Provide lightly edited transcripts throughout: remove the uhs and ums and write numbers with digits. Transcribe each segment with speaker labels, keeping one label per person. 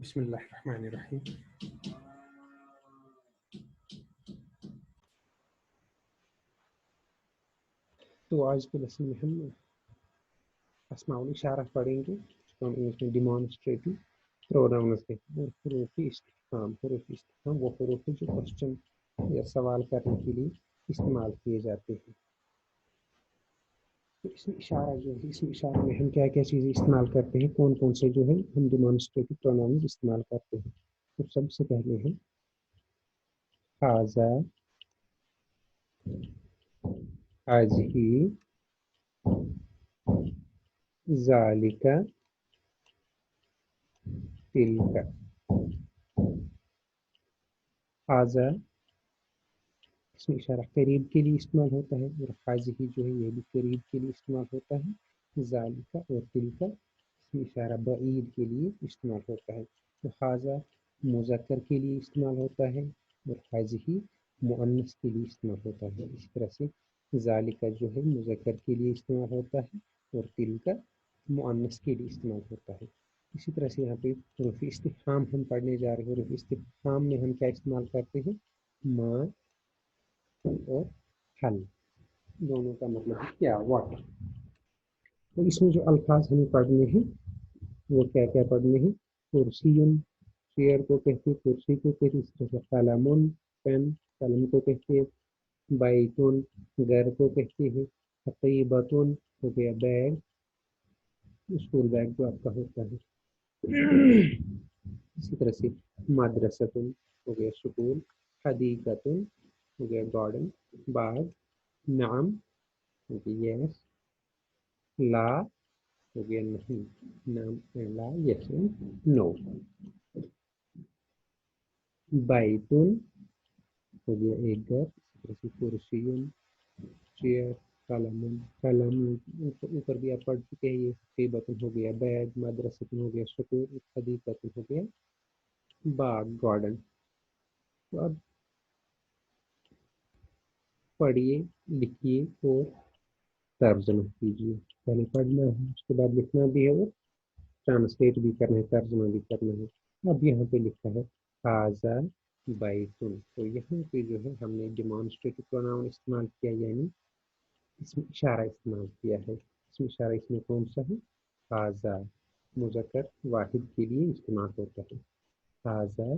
Speaker 1: بسم الله الرحمن الرحيم. تو آج کے لیسن میں ہم اسماء الاشارہ پڑھیں گے تو ہم انگلش میں ڈیمانسٹریٹو پروناؤنز کہتے ہیں، اور حروف استفہام وہ حروف جو کوشچن یا سوال کرنے کے لیے استعمال کیے جاتے ہیں۔ تو اسم اشارہ جو ہے، اسم اشارہ میں ہم کیا کیا چیزیں استعمال کرتے ہیں، کون کون سے جو ہے ہم ڈیمانسٹریٹو پروناؤنز استعمال کرتے ہیں۔ تو سب سے پہلے ہے ھذا، ھذہ، ذالک، تلک۔ ھذا اسم اشارہ قریب کے لیے استعمال ہوتا ہے، اور ھذہ جو ہے یہ بھی قریب کے لیے استعمال ہوتا ہے۔ ذالک اور تلک اسم اشارہ بعید کے لیے استعمال ہوتا ہے۔ تو ھذا مذکر کے لیے استعمال ہوتا ہے، اور ھذہ مؤنث کے لیے استعمال ہوتا ہے۔ اسی طرح سے ذالک جو ہے مذکر کے لیے استعمال ہوتا ہے، اور تلک مؤنث کے لیے استعمال ہوتا ہے۔ اسی طرح سے یہاں پہ حروف استفہام ہم پڑھنے جا رہے ہیں۔ حروف استفہام میں ہم کیا استعمال کرتے ہیں؟ ما اور حل، دونوں کا مطلب ہے کیا، واٹ۔ تو اس میں جو الفاظ ہمیں پڑھنے ہیں وہ کیا کیا پڑھنے ہیں؟ کرسی، چیئر کو کہتے ہیں، کرسی کو کہتے ہیں۔ اس طرح سے قلم، پین، قلم کو کہتے ہیں۔ بیتون، گھر کو کہتے ہیں۔ حقیبتون ہو گیا بیگ، اسکول بیگ جو آپ کا ہوتا ہے۔ اسی طرح سے مدرستون ہو گیا اسکول، حدیقتون ہو گیا گارڈن، باغ، نعم ہو گیا یس، لا ہو گیا نہیں، نعم لا یس نو۔ بیتون ہو گیا ایک گھر، اسی طرح سے کرسی، چیئر، قلم، قلم اوپر بھی آپ پڑھ چکے ہیں۔ یہ حقیبتون ہو گیا بیگ، مدرستون ہو گیا اسکول، حدیقتون ہو گیا باغ، گارڈن۔ تو اب پڑھیے، لکھیے اور ترجمہ کیجیے۔ پہلے پڑھنا ہے، اس کے بعد لکھنا بھی ہے، اور ٹرانسلیٹ بھی کرنا ہے، ترجمہ بھی کرنا ہے۔ اب یہاں پہ لکھا ہے ھذا بیتن، تو یہاں پہ جو ہے ہم نے ڈیمانسٹریٹو پروناؤن استعمال کیا، یعنی اسم اشارہ استعمال کیا ہے۔ اسم اشارہ اس میں کون سا ہے؟ ھذا، مذکر واحد کے لیے استعمال ہوتا ہے۔ ھذا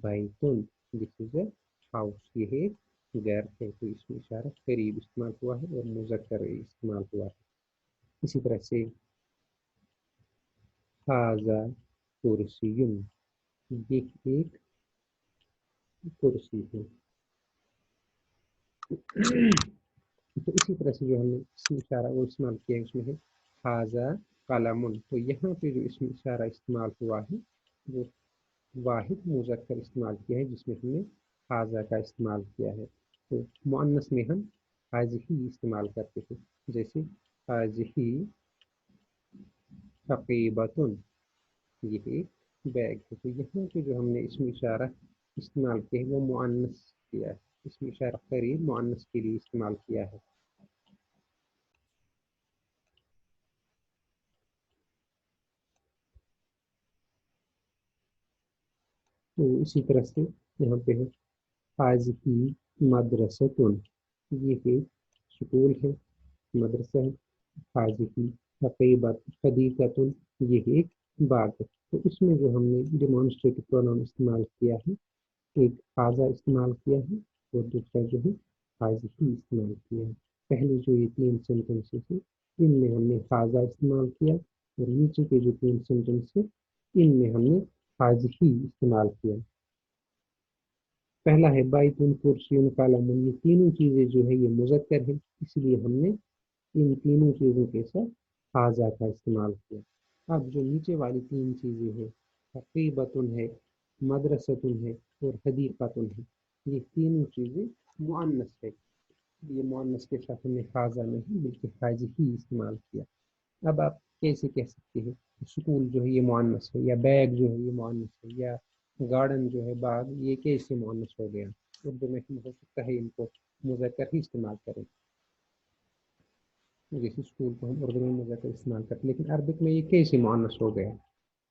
Speaker 1: بیتن، دس از اے ہاؤس، یہ ایک گھر ہے۔ تو اس میں اشارہ قریب استعمال ہوا ہے اور مذکر استعمال ہوا ہے۔ اسی طرح سے ھذا کرسی، یہ ایک کرسی ہے۔ تو اسی طرح سے جو ہم نے اسم اشارہ وہ استعمال کیا ہے، اس میں ہے ھذا قلم، تو یہاں پہ جو اسم اشارہ استعمال ہوا ہے وہ واحد مذکر استعمال کیا ہے، جس میں ہم نے ھذا کا استعمال کیا ہے۔ تو مؤنث میں ہم ھذہ استعمال کرتے تھے، جیسے ھذہ حقیبتن، یہ ایک بیگ ہے۔ تو یہاں پہ جو ہم نے اسم اشارہ استعمال کیا ہے وہ مؤنث کیا ہے، اسم اشارہ قریب مؤنث کے لیے استعمال کیا ہے۔ تو اسی طرح سے یہاں پہ ہے ھذہ مدرستن، یہ ایک اسکول ہے، مدرسہ ہے۔ ھذہ حدیقتن، یہ ایک باغ ہے۔ تو اس میں جو ہم نے ڈیمانسٹریٹو پروناؤن استعمال کیا ہے، ایک ھذا استعمال کیا ہے، اور دوسرا جو ہے ھذہ استعمال کیا ہے۔ پہلے جو یہ تین سینٹنسز ہیں ان میں ہم نے ھذا استعمال کیا، اور نیچے کے جو تین سینٹنس ہیں ان میں ہم نے ھذہ استعمال کیا۔ پہلا ہے بیتن، کرسی، قلم، یہ تینوں چیزیں جو ہے یہ مذکر ہے، اس لیے ہم نے ان تینوں چیزوں کے ساتھ ھذا کا استعمال کیا۔ اب جو نیچے والی تین چیزیں ہیں، حقیبتن ہے، مدرستن ہے، اور حدیقتن ہے، یہ تینوں چیزیں مؤنث ہے، یہ مؤنث کے ساتھ ہم نے ھذا نہیں بلکہ ھذہ ہی استعمال کیا۔ اب آپ کیسے کہہ سکتے ہیں اسکول جو ہے یہ مؤنث ہے، یا بیگ جو ہے یہ مؤنث ہے، یا گارڈن جو ہے باغ، یہ کیسے مؤنث ہو گیا؟ اردو میں ہو سکتا ہے ان کو مذکر ہی استعمال کریں، جیسے اسکول کو ہم اردو میں مذکر استعمال کرتے، لیکن عربک میں یہ کیسے مؤنث ہو گیا؟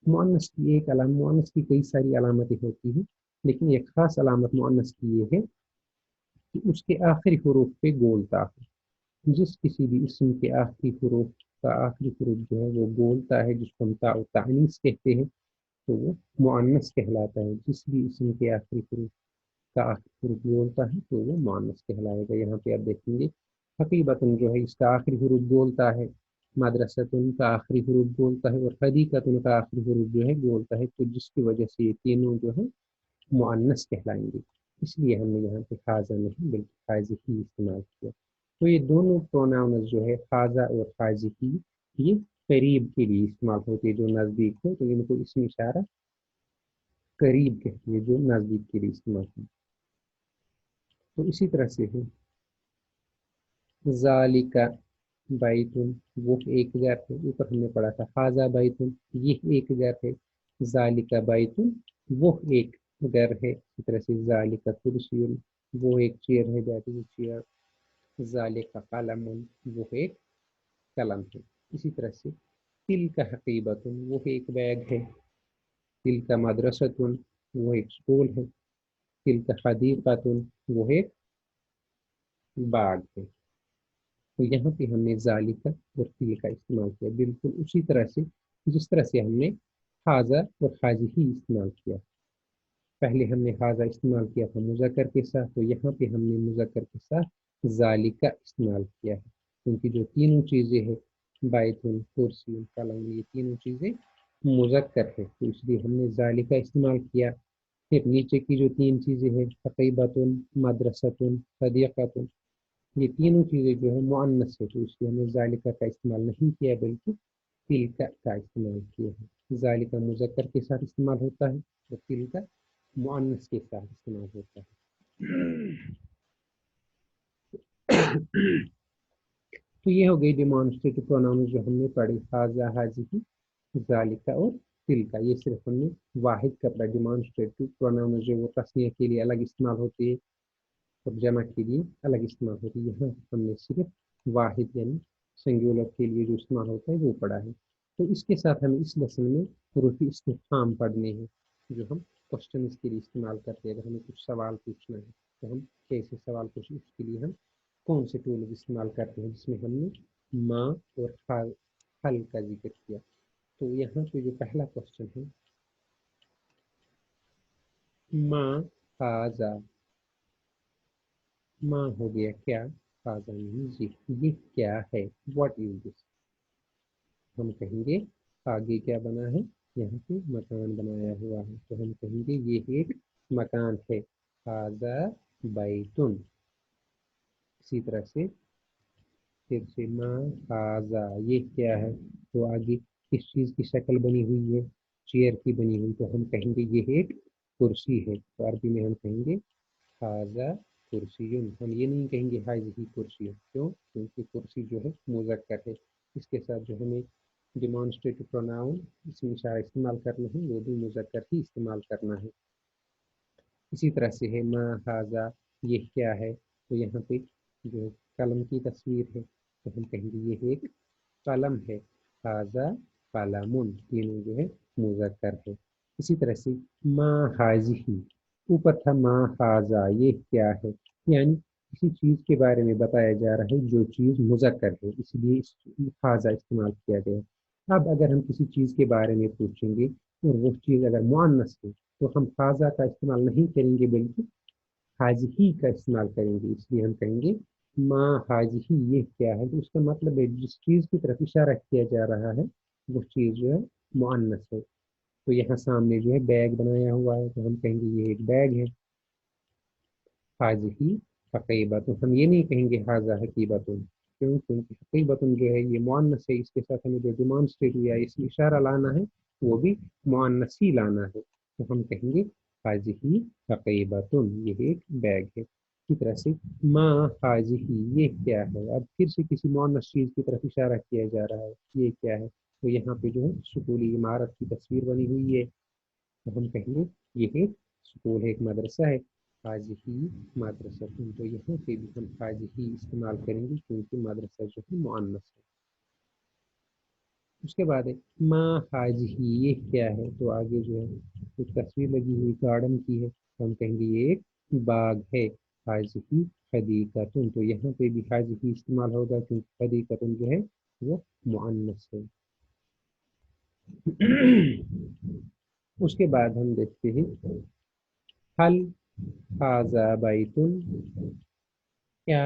Speaker 1: मुअन्नस की एक अलामत, मुअन्नस की कई सारी अलामतें होती हैं, लेकिन एक ख़ास अलामत मुअन्नस की ये है कि उसके आखिरी हरूफ पे गोलता हो। जिस किसी भी इसम के आखिरी हरूफ का आखिरी हरूफ जो है वो गोलता है, जिसको हम तानीस कहते हैं, तो वो मुअन्नस कहलाता है। जिस भी इसम के आखिरी हरूफ का आखिरी हरूफ बोलता है तो वो मुअन्नस कहलाएगा। यहाँ पे आप देखेंगे हकीबतन जो है इसका आखिरी हरूफ बोलता है, मदरसतुन का आखिरी हरूफ बोलता है, और हदीकतुन का आखिरी हरूफ जो है बोलता है, तो जिसकी वजह से ये तीनों जो है मुअन्नस कहलाएंगे। इसलिए हमने यहाँ पे हाजा नहीं बल्कि हाजिकी इस्तेमाल किया। तो ये दोनों प्रोनाउंस जो है हाजा और हाजिकी, ये करीब के लिए इस्तेमाल होते हैं, जो नज़दीक हो, तो इनको इसमें इशारा करीब कहती है, जो नज़दीक के लिए इस्तेमाल होती है। तो इसी तरह से है ज़ालिका बैतुन, वो एक घर है, ऊपर हमने पढ़ा था हाजा बैतुन, ये एक घर है। ज़ालिका बैतुन, वो एक घर है। इसी तरह से ज़ालिका कुर्सियुन, वो एक चेयर है, दैट इज चेयर। ज़ालिका कलमुन, वो एक कलम है। इसी तरह से तिलका हकीबतुन, वो एक बैग है। तिलका मदरसतुन, वो एक स्कूल है। तिलका हदीक़तुन, वो एक बाग है। तो यहाँ पे हमने ज़ालिका और तिल का इस्तेमाल किया, बिल्कुल उसी तरह से जिस तरह से हमने हाजा और हाजी ही इस्तेमाल किया। पहले हमने हाजा इस्तेमाल किया था मुज़क्कर के साथ, तो यहाँ पे हमने मुज़क्कर के साथ ज़ालिका इस्तेमाल किया है, क्योंकि जो तीनों चीज़ें हैं बैतुन, कुर्सी, कलम, ये तीनों चीज़ें मुज़क्कर है, तो इसलिए हमने ज़ालिका इस्तेमाल किया। फिर नीचे की जो तीन चीज़ें हैं हक़ीबतुन, मदरसतुन, सदीक़तुन, ये तीनों चीज़ें जो है मुअन्नस है, तो इसलिए हमने ज़ालिका का इस्तेमाल नहीं किया बल्कि तिलका का इस्तेमाल किया है। ज़ालिका मुज़क्कर के साथ इस्तेमाल होता है और तिलका मुअन्नस के साथ इस्तेमाल होता है। तो ये हो गई डेमॉन्स्ट्रेटिव प्रोनाउन जो हमने पढ़ी, हाजा, हाजिही, ज़ालिका और तिलका। ये सिर्फ हमने वाहिद का पढ़ा। डेमॉन्स्ट्रेटिव प्रोनाउन जो वो तस्निया के लिए अलग इस्तेमाल होती है और जमा के लिए अलग इस्तेमाल होती है। यहाँ हमने सिर्फ वाहिद यानी सिंगुलर के लिए जो इस्तेमाल होता है वो पढ़ा है। तो इसके साथ हमें इस लेसन में हरूफ इस्तिफ़हाम पढ़ने हैं, जो हम क्वेश्चन के लिए इस्तेमाल करते हैं। अगर हमें कुछ सवाल पूछना है तो हम कैसे सवाल पूछें, उसके लिए हम कौन से टूल इस्तेमाल करते हैं, जिसमें हमने माँ और हल का जिक्र किया। तो यहाँ पे जो पहला क्वेश्चन है, माँ हाजा, माँ हो गया क्या, हाजा नहीं ये क्या है, व्हाट इज दिस। हम कहेंगे आगे क्या बना है, यहाँ पे मकान बनाया हुआ है, तो हम कहेंगे ये एक मकान है, हाजा बैतुन। इसी तरह से फिर से माँ हाजा, ये क्या है, तो आगे किस चीज़ की शक्ल बनी हुई है, चेयर की बनी हुई, तो हम कहेंगे ये एक कुर्सी है। तो अरबी में हम कहेंगे हाजा कुर्सियुन। हम ये नहीं कहेंगे हाजिही कुर्सी, क्यों, क्योंकि कुर्सी जो है मुज़क्कर है। इसके साथ जो हमें डिमॉन्स्ट्रेटिव प्रोनाउन इसमें इशारा इस्तेमाल करना है, वो भी मुज़क्कर ही इस्तेमाल करना है। इसी तरह से है मा हाजा, ये क्या है, तो यहाँ पे जो कलम की तस्वीर है, तो हम कहेंगे ये एक कलम है, हाजा कलमुन, तीनों जो है मुज़क्कर है। इसी तरह से मा हाजिही, ऊपर था मा हाजा, ये क्या है, यानी किसी चीज़ के बारे में बताया जा रहा है जो चीज़ मुज़क्कर है, इसलिए हाजा इस्तेमाल किया गया। अब अगर हम किसी चीज़ के बारे में पूछेंगे और वो चीज़ अगर मुअन्नस है, तो हम हाजा का इस्तेमाल नहीं करेंगे बल्कि हाजिही का इस्तेमाल करेंगे। इसलिए हम कहेंगे माँ हाजिही, ये क्या है, तो उसका मतलब है जिस चीज़ की तरफ इशारा किया जा रहा है वो चीज़ जो है मुअन्नस है। तो यहाँ सामने जो है बैग बनाया हुआ है, तो हम कहेंगे ये एक बैग है, हाजिही हकीबतुन। हम ये नहीं कहेंगे हाजा हकीबतुन, क्यों, क्योंकि हकीबतुन जो है ये मुअन्नस है, इसके साथ हमें जो डिमॉन्स्ट्रेट या इसमें इशारा लाना है वो भी मुअन्नस ही लाना है, तो हम कहेंगे हाजिही हकीबतुन, ये एक बैग है। इसी तरह से माँ हाजिही, ये क्या है, अब फिर से किसी मुअन्नस चीज़ की तरफ इशारा किया जा रहा है, ये क्या है, तो यहाँ पे जो है स्कूली इमारत की तस्वीर बनी हुई है, तो हम कहेंगे ये एक स्कूल है, एक मदरसा है, हाजिही मदरसा। तो यहाँ पे भी हम हाजिही इस्तेमाल करेंगे क्योंकि मदरसा जो है मुअन्नस है। उसके बाद है माँ हाजही, ये क्या है? तो आगे जो है एक तस्वीर लगी हुई गार्डन की है, तो हम कहेंगे ये एक बाग है। हाजही हदीकतुन, तो यहाँ पे भी हाजही इस्तेमाल होगा क्योंकि हदीकतुन जो है वो मुअन्नस है। उसके बाद हम देखते हैं हल हाजा बैतुन, क्या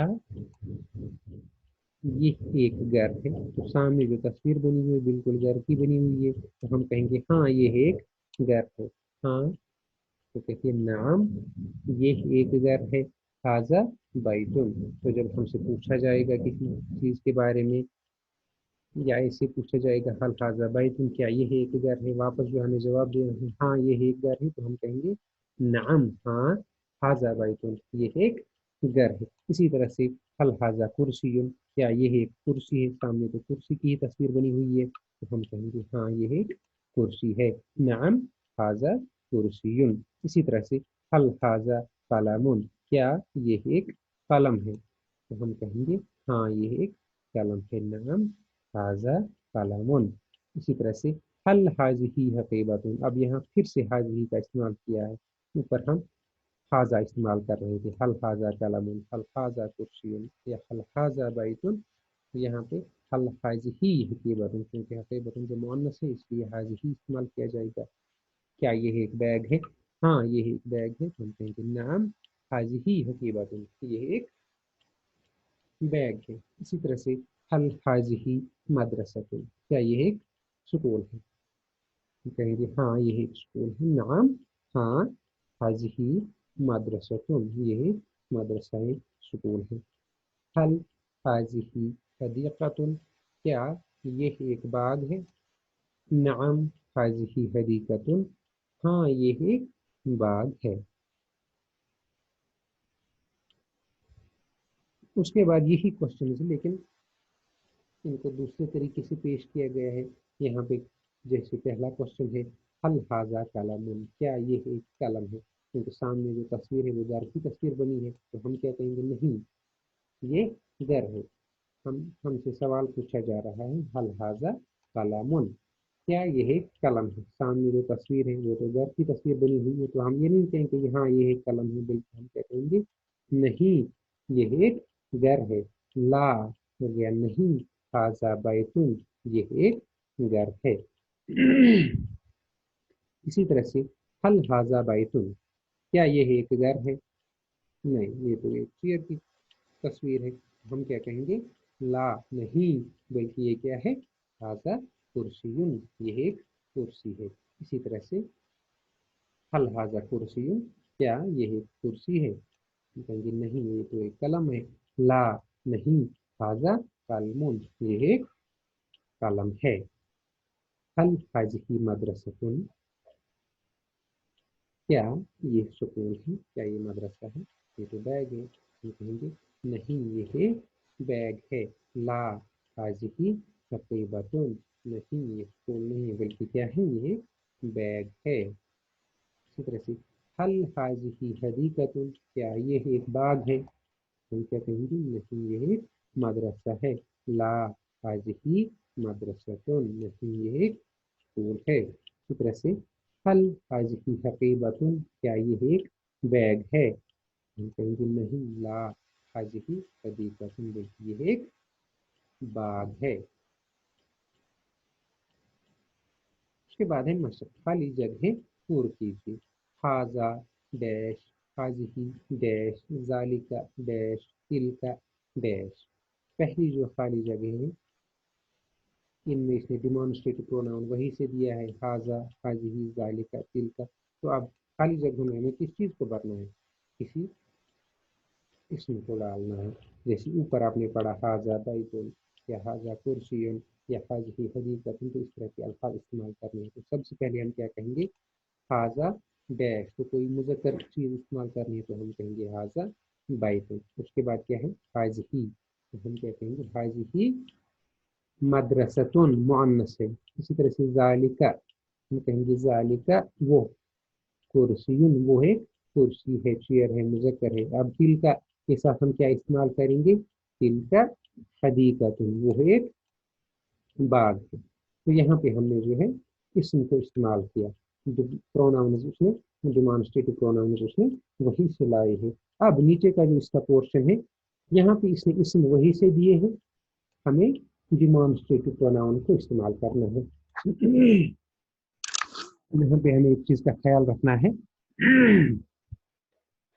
Speaker 1: ये एक घर है? तो सामने जो तस्वीर बनी हुई है बिल्कुल घर की बनी हुई है, तो हम कहेंगे हाँ ये एक घर है। हाँ, तो कहते हैं नाम, ये एक घर है। हाजा बैतुन, तो जब हमसे पूछा जाएगा किसी चीज के बारे में या ऐसे पूछा जाएगा हल हाजा बैतुन, क्या ये एक घर है, वापस जो हमें जवाब देना है हाँ ये एक घर है, तो हम कहेंगे नाम, हाँ हाजा बैतुन, ये एक घर है। इसी तरह से हल हाजा कुर्सी, क्या ये एक कुर्सी है? सामने तो कुर्सी की ही तस्वीर बनी हुई है, तो हम कहेंगे हाँ ये एक कुर्सी है। नाम हाजा कुर्सी। इसी तरह से हल हाजा कलमुन, क्या ये एक कलम है? तो हम कहेंगे हाँ ये एक कलम है। नाम हाजा कलमुन। इसी तरह से हल हाजिही हकीबतुन, अब यहाँ फिर से हाजिही का इस्तेमाल किया है। ऊपर हम हाजा इस्तेमाल कर रहे थे, हल हाजा कलमुन, हल हाजा कुर्सियुन या हल हाजा बैतुन। तो यहाँ पे हल हाजिही हकीबतुन, क्योंकि हकीबतुन जो मुअन्नस है इसलिए हाजिही इस्तेमाल किया जाएगा। क्या ये एक बैग है? हाँ ये एक बैग है, तो हम कहेंगे नाम हाजिही हकीबतुन, ये एक बैग है। इसी तरह से हल हाजिही मदरसतुन, क्या ये एक स्कूल है? हम कहेंगे हाँ ये एक स्कूल है। नाम, हाँ हाजिही मदरसतुन, ये मदरसा एक स्कूल है। हल हाजिही हदीकतुन, क्या ये एक बाग है? नाम हाजिही हदीकतुन, हाँ ये एक बाग है। उसके बाद यही क्वेश्चन है, लेकिन इनको दूसरे तरीके से पेश किया गया है। यहाँ पे जैसे पहला क्वेश्चन है हल हाजा कलमुन, क्या ये एक कलम है? क्योंकि सामने जो तस्वीर है वो घर की तस्वीर बनी है, तो हम क्या कहेंगे नहीं ये घर है। हमसे सवाल पूछा जा रहा है हल हाजा कलमुन, क्या ये एक कलम है? सामने जो तस्वीर है वो तो घर की तस्वीर बनी हुई है, तो हम ये नहीं कहेंगे कि हाँ ये एक कलम है, बल्कि हम क्या कहेंगे नहीं ये एक घर है। ला हो गया नहीं, हाजा बैतुन, ये एक घर है। इसी तरह से हल हाजा बैतुन, क्या ये एक घर है? नहीं, ये तो एक चेयर की तस्वीर है। हम क्या कहेंगे ला नहीं, बल्कि ये क्या है हाजा कुर्सियुन, ये एक कुर्सी है। इसी तरह से हल हाजा कुर्सियुन, क्या ये एक कुर्सी है? हम कहेंगे नहीं ये तो एक कलम है। ला नहीं, हाजा कलमुन, ये एक कलम है। हल हाजिही मदरसतुन, क्या ये स्कूल है? क्या ये मदरसा है? ये तो बैग है। हम कहेंगे नहीं ये है बैग है। ला हाजिही हकीबतुन, नहीं ये स्कूल नहीं है, बल्कि क्या है ये बैग है। इसी तरह से हल हाजिही हदीकतुन, क्या ये एक बाग है? हम क्या कहेंगे नहीं ये एक मदरसा है। ला हाजिही मदरसतुन, नहीं ये एक स्कूल है। इसी तरह से हल हाजिही हकीबतुन, क्या ये एक बैग है? हम कहेंगे नहीं ला हाजिही हदीकतुन, बल्कि ये एक बाग है। उसके बाद है मशक, खाली जगह पूर्ण कीजिए। हाजा डैश, हाजिही डैश, जालिका डैश, तिलका डैश। पहली जो खाली जगह है इनमें इसने डिमॉन्स्ट्रेटिव प्रोनाउन वही से दिया है, हाजा हाजिही जालिका तिलका। तो अब खाली जगह में हमें किस चीज़ को भरना है? किसी इसम को डालना है। जैसे ऊपर आपने पढ़ा हाजा बैतुन या हाजा कुर्सियुन या हाजिही हदीकतुन, तो इस तरह के अल्फाज इस्तेमाल करने हैं। तो सबसे पहले हम क्या कहेंगे हाजा डैश, तो कोई मुज़क्कर चीज़ इस्तेमाल करनी है तो हम कहेंगे हाजा बैतुन। उसके बाद क्या है हाजिही, तो हम क्या कहेंगे हाजिही मदरसतुन, मुअन्नस है। इसी तरह से जालिका, हम कहेंगे जालिका वो, कुर्सियुन वो है कुर्सी है चेयर है मुज़क्कर है। अब तिलका के साथ हम क्या इस्तेमाल करेंगे? तिलका हदीकतुन, वो है एक बाग है। تو यहाँ पे हमने जो है इसम को इस्तेमाल किया, जो प्रोनाउंस उसने डिमॉन्स्ट्रेटिव प्रोनाउंस उसने वही से लाए हैं। अब नीचे का जो इसका पोर्शन है, यहाँ पे इसने इसम वही से दिए हैं, हमें डिमॉन्स्ट्रेटिव प्रोनाउन को इस्तेमाल करना है। यहाँ पे हमें एक चीज का ख्याल रखना है,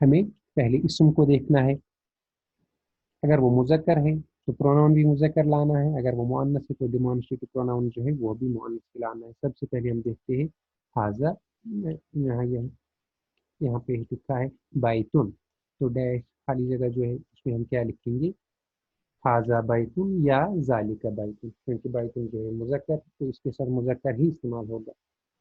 Speaker 1: हमें पहले इसम को देखना है, अगर वो मुज़क्कर है तो प्रोनाउन भी मुज़क्कर लाना है, अगर वो मुअन्नस है तो डिमॉन्स्ट्रेटिव प्रोनाउन जो है वो भी मुअन्नस ही लाना है। सबसे पहले हम देखते हैं हाजा, यहाँ यहाँ पे लिखा है बैतुन, तो डैश खाली जगह जो है उसमें हम क्या लिखेंगे, हाजा बैतुन या जालिका बैतुन, क्योंकि बैतुन जो है मुज़क्कर तो इसके साथ मुज़क्कर ही इस्तेमाल होगा।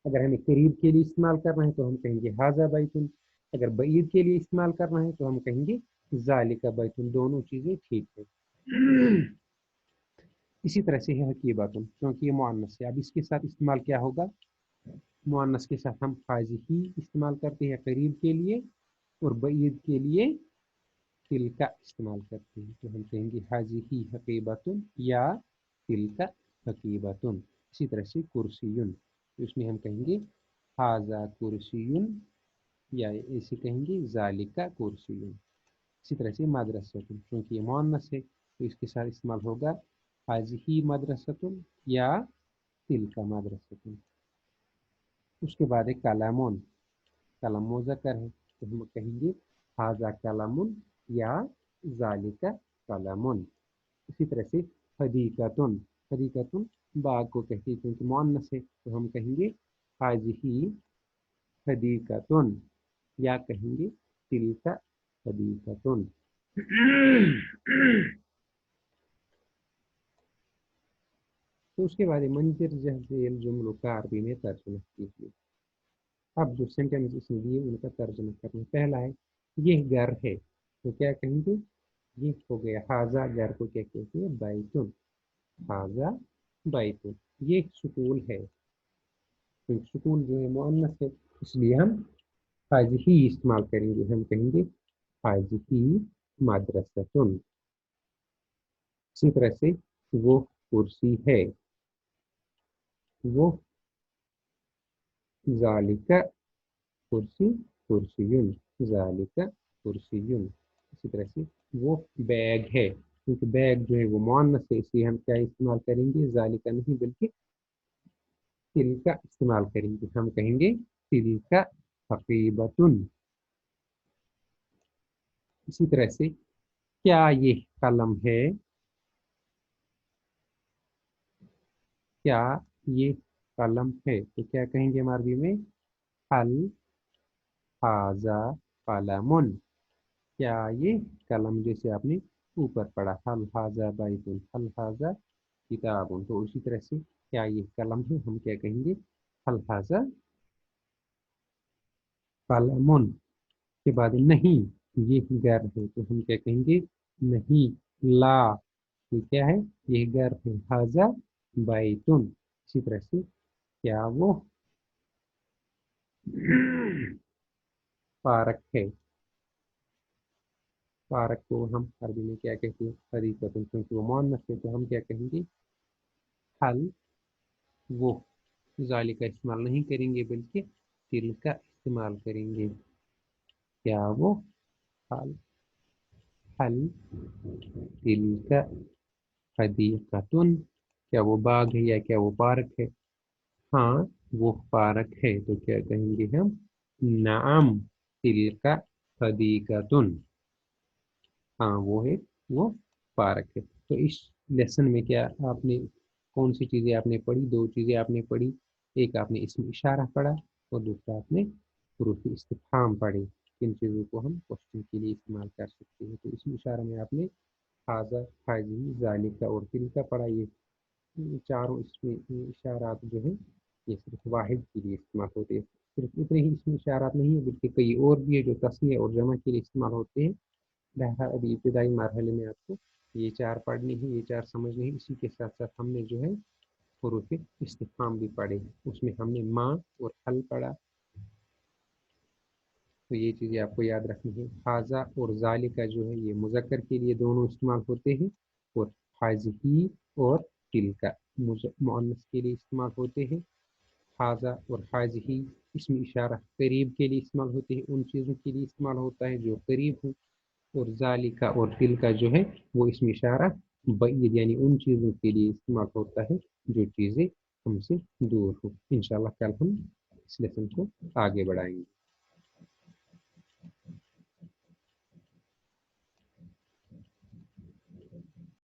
Speaker 1: अगर हमें करीब के लिए इस्तेमाल करना है तो हम कहेंगे हाजा बैतुन, अगर बईद के लिए इस्तेमाल करना है तो हम कहेंगे जालिका बैतुन, दोनों चीज़ें ठीक है। इसी तरह से है हकीबातुन, क्योंकि ये मुअन्नस है, अब इसके साथ इस्तेमाल क्या होगा, मुअन्नस के साथ हम हाजी ही इस्तेमाल करते हैं करीब के लिए, और बईद के लिए तिलका इस्तेमाल करते हैं, तो हम कहेंगे हाजी ही हकीबातुन या तिलका हकीबातुन। इसी तरह से कुर्सियुन, तो इसमें हम कहेंगे हाजा कुर्सियुन या इसे कहेंगे जालिका कुर्सियुन। इसी तरह से मदरसतुन, क्योंकि ये मुअन्नस है तो इसके साथ इस्तेमाल होगा हाजिही मदरसतुन या तिलका मदरसतुन। उसके बाद है कलामुन, कलम मुज़क्कर है तो हम कहेंगे हाजा कलमुन या जालिका कलमुन। इसी तरह से हदीकतुन, हदीकतुन बाग को कहते हैं क्योंकि मुअन्नस है तो हम कहेंगे हाजिही हदीकतुन या कहेंगे तिलका हदीकतुन। तो उसके बाद मंजर जहज़ेल जुमलों का अरबी में तर्जुमा कीजिए। अब जो सेंटेंस इसमें दिए उनका तर्जुमा करना, पहला है ये घर है, तो क्या कहेंगे, ये हो गया हाजा, घर को क्या कहते हैं, बैतुन, हाजा बैतुन। ये एक स्कूल है, तो स्कूल जो है मुअन्नस है इसलिए हम हाजिही इस्तेमाल करेंगे, हम कहेंगे हाजिही मदरसतुन। इसी तरह से वो कुर्सी है, वो जालिका कुर्सी कुर्सियुन, जालिका कुर्सियुन। इसी तरह से वो बैग है, क्योंकि बैग जो है वो मुअन्नस है इसलिए हम क्या इस्तेमाल करेंगे, जालिका नहीं बल्कि तिलका इस्तेमाल करेंगे, हम कहेंगे तिलका हकीबतुन। इसी तरह से क्या ये कलम है, क्या ये कलम है, तो क्या कहेंगे हम अरबी में, हल हाजा कलमुन, क्या ये कलम, जैसे आपने ऊपर पढ़ा हल हाजा बैतुन, हल हाजा किताबुन, तो उसी तरह से क्या ये कलम है, हम क्या कहेंगे, हल हाजा कलमुन। के बाद नहीं ये घर है, तो हम क्या कहेंगे, नहीं ला, ये क्या है, ये घर है, हाजा बैतुन। इसी तरह से क्या वो पार्क है, पार्क को हम अरबी में क्या कहते हैं, हरीकतुन, क्योंकि वो मुअन्नस है तो हम क्या कहेंगे, हल वो, जाली का इस्तेमाल नहीं करेंगे बल्कि तिल का इस्तेमाल करेंगे, क्या वो हल, हल तिल का हदीकतुन, क्या वो बाग है या क्या वो पार्क है, हाँ वो पार्क है, तो क्या कहेंगे हम, नाम तिल का हदीकतुन, हाँ वो है, वो पार्क है। तो इस लेसन में क्या आपने, कौन सी चीज़ें आपने पढ़ी, दो चीज़ें आपने पढ़ी, एक आपने इसमें इशारा पढ़ा और दूसरा आपने हरूफ इस्तिफहाम पढ़े। किन चीज़ों को हम क्वेश्चन के लिए इस्तेमाल कर सकते हैं, तो इसमें इशारा में आपने हाजा हाजी जालिका और तिलका पढ़ा, ये चारों इसमें इशारात जो है ये सिर्फ वाहिद के लिए इस्तेमाल होते हैं, सिर्फ इतने ही इसमें इशारात नहीं है बल्कि कई और भी है जो तस्नीय और जमा के लिए इस्तेमाल होते हैं। बहरहाल अभी इब्तदाई मरहले में आपको ये चार पढ़नी है, ये चार समझनी है। इसी के साथ साथ हमने जो है हुरूफ इस्तिफहाम भी पढ़े, उसमें हमने माँ और हल पढ़ा, तो ये चीज़ें आपको याद रखनी है। हाजा और जालिका जो है ये मुज़क्कर के लिए दोनों इस्तेमाल होते हैं, और हाजिही और تلک مؤنث کے لیے استعمال ہوتے ہیں، حاذا اور حاذہی اسم اشارہ قریب کے لیے استعمال ہوتے ہیں، ان چیزوں کے لیے استعمال ہوتا ہے جو قریب ہوں، اور ذالکا اور تلکا جو ہے وہ اسم اشارہ بعید یعنی ان چیزوں کے لیے استعمال ہوتا ہے جو چیزیں ہم سے دور ہوں۔ انشاءاللہ کل ہم اس لیسن کو آگے بڑھائیں گے۔